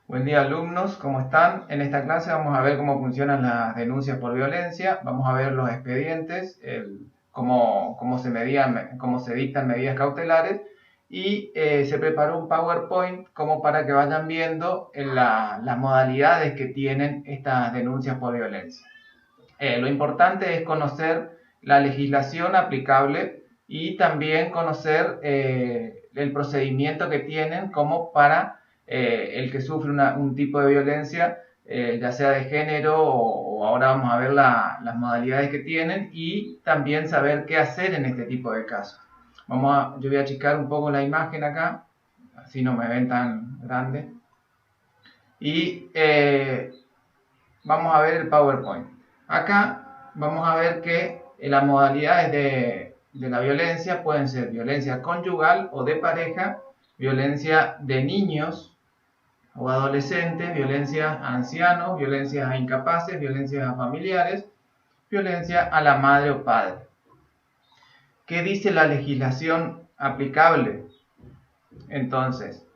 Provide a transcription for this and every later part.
Buen día alumnos, ¿cómo están? En esta clase vamos a ver cómo funcionan las denuncias por violencia, vamos a ver los expedientes, cómo se dictan medidas cautelares y se preparó un PowerPoint como para que vayan viendo las modalidades que tienen estas denuncias por violencia. Lo importante es conocer la legislación aplicable y también conocer el procedimiento que tienen como para el que sufre un tipo de violencia, ya sea de género o ahora vamos a ver las modalidades que tienen y también saber qué hacer en este tipo de casos. Yo voy a achicar un poco la imagen acá, así no me ven tan grande. Y vamos a ver el PowerPoint. Acá vamos a ver que las modalidades de la violencia pueden ser violencia conyugal o de pareja, violencia de niños o adolescentes, violencia a ancianos, violencia a incapaces, violencia a familiares, violencia a la madre o padre. ¿Qué dice la legislación aplicable? Entonces,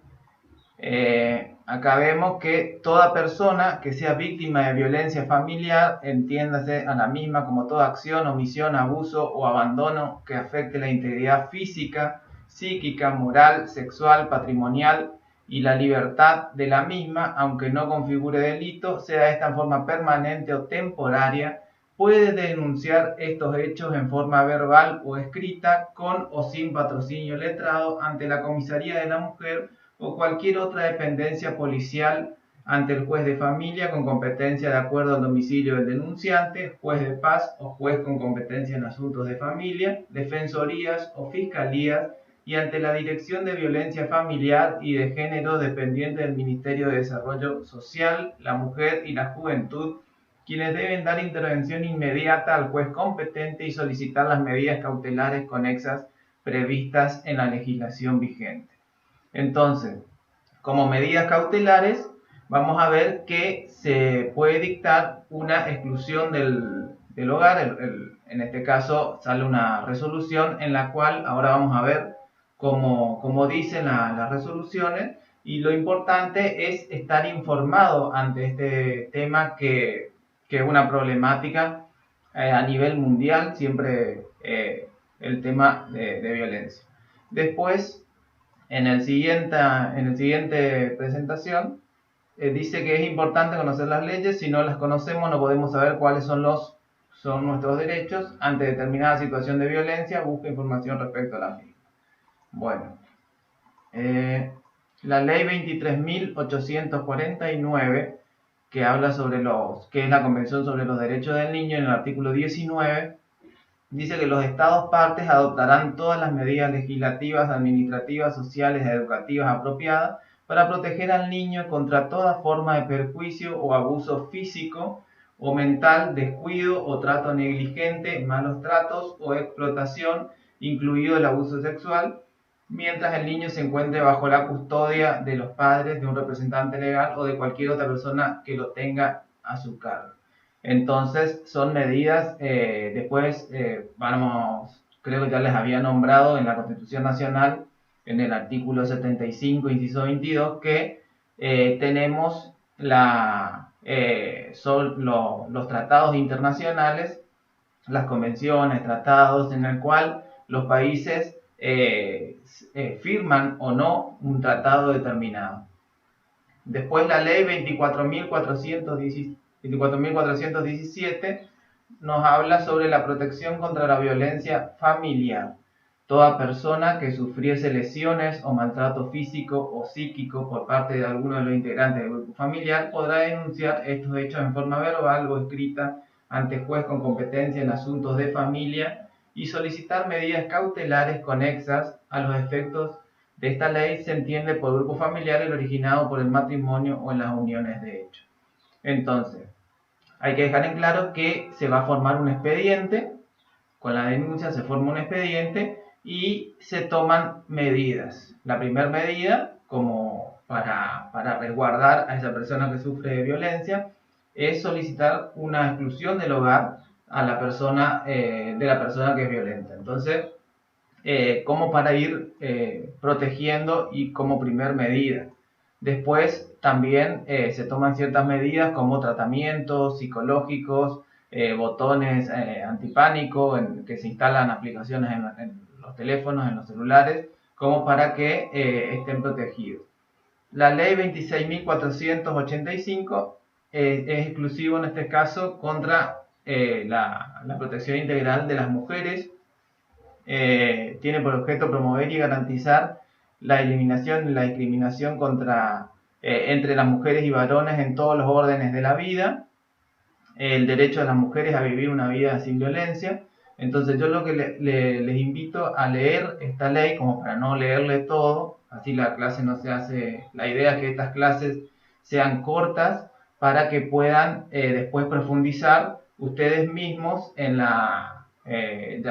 acá vemos que toda persona que sea víctima de violencia familiar, entiéndase a la misma como toda acción, omisión, abuso o abandono que afecte la integridad física, psíquica, moral, sexual, patrimonial y la libertad de la misma, aunque no configure delito, sea esta en forma permanente o temporaria, puede denunciar estos hechos en forma verbal o escrita, con o sin patrocinio letrado, ante la comisaría de la mujer o cualquier otra dependencia policial, ante el juez de familia con competencia de acuerdo al domicilio del denunciante, juez de paz o juez con competencia en asuntos de familia, defensorías o fiscalías, y ante la Dirección de Violencia Familiar y de Género dependiente del Ministerio de Desarrollo Social, la Mujer y la Juventud, quienes deben dar intervención inmediata al juez competente y solicitar las medidas cautelares conexas previstas en la legislación vigente. Entonces, como medidas cautelares, vamos a ver que se puede dictar una exclusión del hogar. En este caso sale una resolución en la cual ahora vamos a ver cómo dicen las resoluciones, y lo importante es estar informado ante este tema que es una problemática a nivel mundial, siempre el tema de violencia. Después, en el siguiente presentación, dice que es importante conocer las leyes. Si no las conocemos, no podemos saber cuáles son nuestros derechos. Ante determinada situación de violencia, busca información respecto a la misma. Bueno, la ley 23.849, que habla que es la Convención sobre los Derechos del Niño, en el artículo 19, dice que los Estados partes adoptarán todas las medidas legislativas, administrativas, sociales y educativas apropiadas para proteger al niño contra toda forma de perjuicio o abuso físico o mental, descuido o trato negligente, malos tratos o explotación, incluido el abuso sexual, mientras el niño se encuentre bajo la custodia de los padres, de un representante legal o de cualquier otra persona que lo tenga a su cargo. Entonces son medidas, después creo que ya les había nombrado en la Constitución Nacional, en el artículo 75, inciso 22, que tenemos los tratados internacionales, las convenciones, tratados, en el cual los países firman o no un tratado determinado. Después la ley 24.417 nos habla sobre la protección contra la violencia familiar. Toda persona que sufriese lesiones o maltrato físico o psíquico por parte de alguno de los integrantes del grupo familiar podrá denunciar estos hechos en forma verbal o escrita ante juez con competencia en asuntos de familia y solicitar medidas cautelares conexas. A los efectos de esta ley se entiende por grupo familiar el originado por el matrimonio o en las uniones de hecho. Entonces, hay que dejar en claro que se va a formar un expediente. Con la denuncia se forma un expediente y se toman medidas. La primera medida, como para resguardar a esa persona que sufre de violencia, es solicitar una exclusión del hogar a la persona, de la persona que es violenta. Entonces, como para ir protegiendo y como primer medida. Después también se toman ciertas medidas como tratamientos psicológicos, botones antipánico que se instalan aplicaciones en los teléfonos, en los celulares, como para que estén protegidos. La ley 26.485 es exclusivo en este caso contra la protección integral de las mujeres. Tiene por objeto promover y garantizar la eliminación y la discriminación entre las mujeres y varones en todos los órdenes de la vida, el derecho de las mujeres a vivir una vida sin violencia. Entonces yo lo que les invito a leer esta ley, como para no leerle todo, así la clase no se hace, la idea es que estas clases sean cortas para que puedan después profundizar ustedes mismos en ya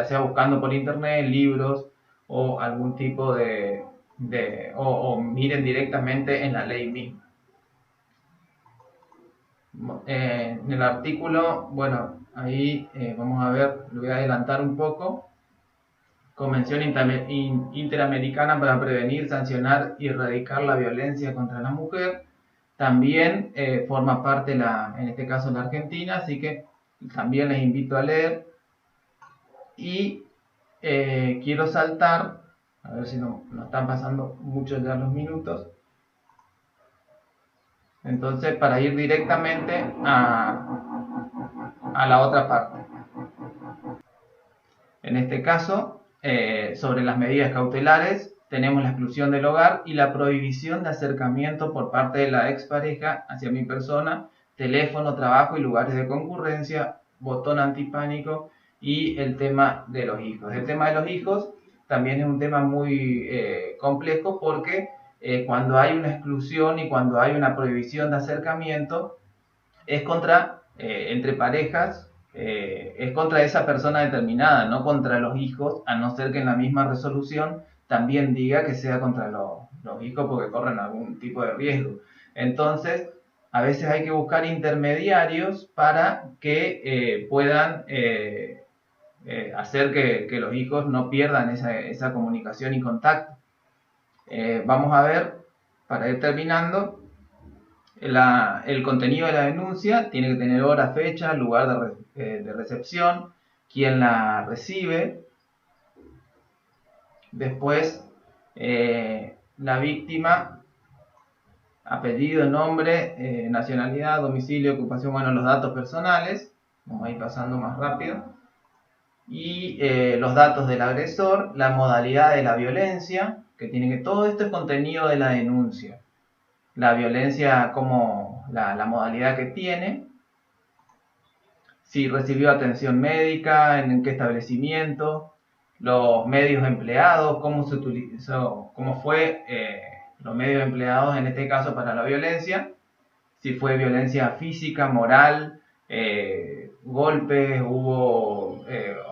sea buscando por internet libros o algún tipo o miren directamente en la ley misma. En el artículo, bueno, ahí vamos a ver, lo voy a adelantar un poco. Convención Interamericana para prevenir, sancionar y erradicar la violencia contra la mujer. También forma parte, en este caso, la Argentina, así que también les invito a leer. Y quiero saltar, a ver si no están pasando mucho ya los minutos. Entonces, para ir directamente a la otra parte. En este caso, sobre las medidas cautelares, tenemos la exclusión del hogar y la prohibición de acercamiento por parte de la expareja hacia mi persona, teléfono, trabajo y lugares de concurrencia, botón antipánico y el tema de los hijos. El tema de los hijos también es un tema muy complejo porque cuando hay una exclusión y cuando hay una prohibición de acercamiento, es entre parejas, es contra esa persona determinada, no contra los hijos, a no ser que en la misma resolución también diga que sea contra los hijos porque corren algún tipo de riesgo. Entonces, a veces hay que buscar intermediarios para que puedan hacer que los hijos no pierdan esa comunicación y contacto. Vamos a ver, para ir terminando, el contenido de la denuncia tiene que tener hora, fecha, lugar de recepción, quién la recibe. Después, la víctima, apellido, nombre, nacionalidad, domicilio, ocupación, bueno, los datos personales. Vamos a ir pasando más rápido. Y los datos del agresor, la modalidad de la violencia, todo esto es contenido de la denuncia. La violencia como la modalidad que tiene, si recibió atención médica, en qué establecimiento, los medios empleados, cómo se utilizó, cómo fue los medios empleados en este caso para la violencia, si fue violencia física, moral, golpes, hubo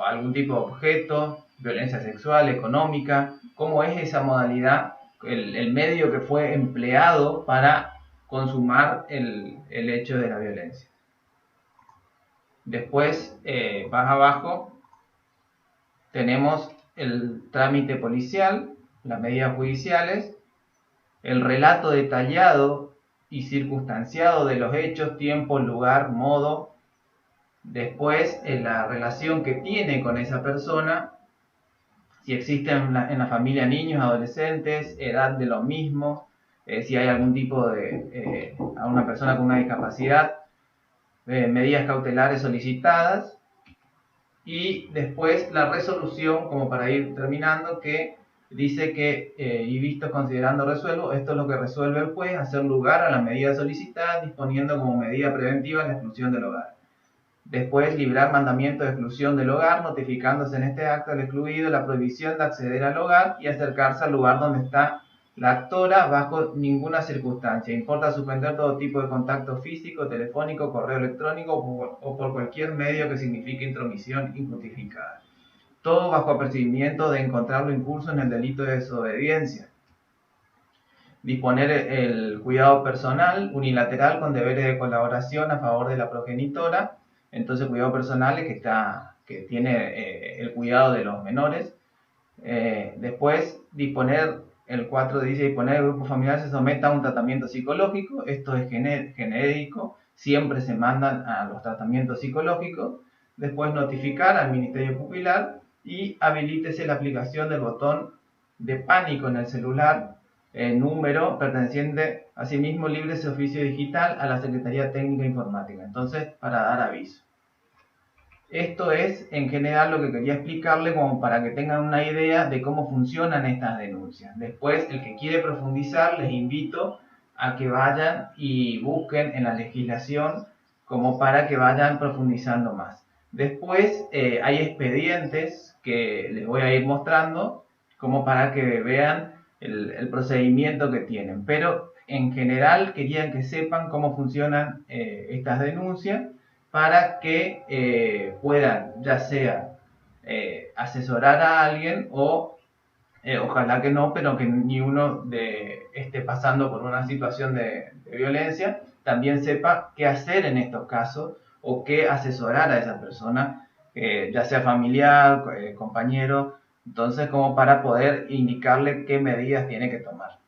algún tipo de objeto, violencia sexual, económica, cómo es esa modalidad, el medio que fue empleado para consumar el hecho de la violencia. Después, más abajo, tenemos el trámite policial, las medidas judiciales, el relato detallado y circunstanciado de los hechos, tiempo, lugar, modo. Después, la relación que tiene con esa persona, si existen en la familia niños, adolescentes, edad de lo mismo, si hay algún tipo de a una persona con una discapacidad, medidas cautelares solicitadas, y después la resolución, como para ir terminando, que dice que, y visto considerando resuelvo, esto es lo que resuelve el juez, hacer lugar a la medida solicitada, disponiendo como medida preventiva la exclusión del hogar. Después, librar mandamiento de exclusión del hogar, notificándose en este acto al excluido la prohibición de acceder al hogar y acercarse al lugar donde está la actora bajo ninguna circunstancia. Importa suspender todo tipo de contacto físico, telefónico, correo electrónico o por cualquier medio que signifique intromisión injustificada. Todo bajo apercibimiento de encontrarlo incurso en el delito de desobediencia. Disponer el cuidado personal unilateral con deberes de colaboración a favor de la progenitora. Entonces, cuidado personal es que tiene el cuidado de los menores. Después, disponer el 4 dice disponer el grupo familiar se someta a un tratamiento psicológico. Esto es genérico, siempre se mandan a los tratamientos psicológicos. Después notificar al Ministerio Pupil y habilítese la aplicación del botón de pánico en el celular, número perteneciente asimismo libre ese oficio digital a la Secretaría Técnica Informática. Entonces, para dar aviso. Esto es en general lo que quería explicarle como para que tengan una idea de cómo funcionan estas denuncias. Después, el que quiere profundizar, les invito a que vayan y busquen en la legislación como para que vayan profundizando más. Después hay expedientes que les voy a ir mostrando como para que vean el procedimiento que tienen. Pero en general querían que sepan cómo funcionan estas denuncias para que puedan ya sea asesorar a alguien o ojalá que no, pero que ni uno esté pasando por una situación de violencia, también sepa qué hacer en estos casos o qué asesorar a esa persona, ya sea familiar, compañero, entonces como para poder indicarle qué medidas tiene que tomar.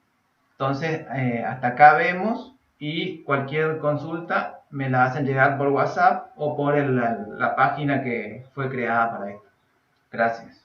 Entonces, hasta acá vemos y cualquier consulta me la hacen llegar por WhatsApp o por la página que fue creada para esto. Gracias.